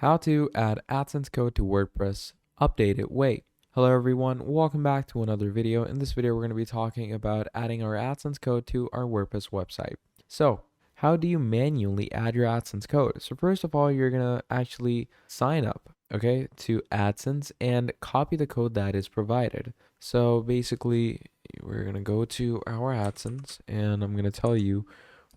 How to add AdSense code to WordPress updated way. Hello everyone, welcome back to another video. In this video, we're going to be talking about adding our AdSense code to our WordPress website. So, how do you manually add your AdSense code? So first of all, you're going to actually sign up, okay, to AdSense and copy the code that is provided. So basically, we're going to go to our AdSense and I'm going to tell you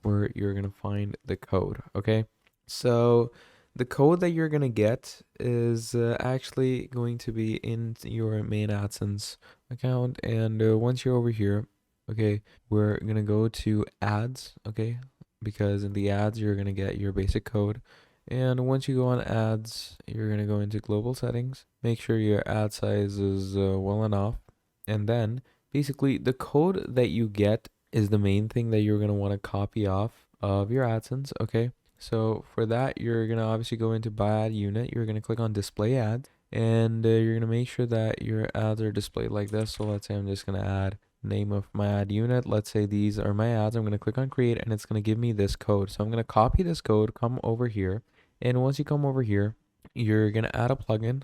where you're going to find the code, okay? So the code that you're going to get is actually going to be in your main AdSense account. And once you're over here, okay, we're going to go to ads, okay, because in the ads, you're going to get your basic code. And once you go on ads, you're going to go into global settings, make sure your ad size is well enough. And then basically the code that you get is the main thing that you're going to want to copy off of your AdSense, okay? So for that, you're going to obviously go into buy ad unit. You're going to click on display ads and you're going to make sure that your ads are displayed like this. So let's say I'm just going to add name of my ad unit. Let's say these are my ads. I'm going to click on create and it's going to give me this code. So I'm going to copy this code, come over here. And once you come over here, you're going to add a plugin.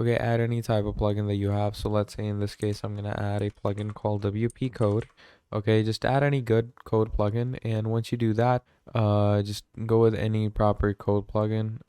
Okay, add any type of plugin that you have. So let's say in this case, I'm going to add a plugin called WP Code. Okay, just add any good code plugin. And once you do that, just go with any proper code plugin.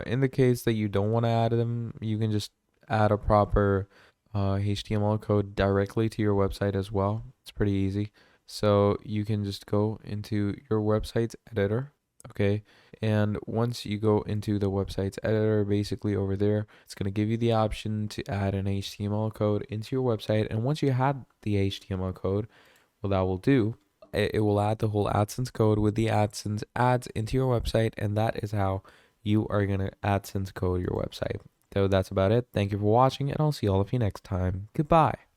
In the case that you don't want to add them, you can just add a proper HTML code directly to your website as well. It's pretty easy. So you can just go into your website's editor. Okay, and once you go into the website's editor, basically over there, it's going to give you the option to add an HTML code into your website. And once you had the HTML code, what that will do, it will add the whole AdSense code with the AdSense ads into your website. And that is how you are going to AdSense code your website. So that's about it. Thank you for watching, and I'll see all of you next time. Goodbye.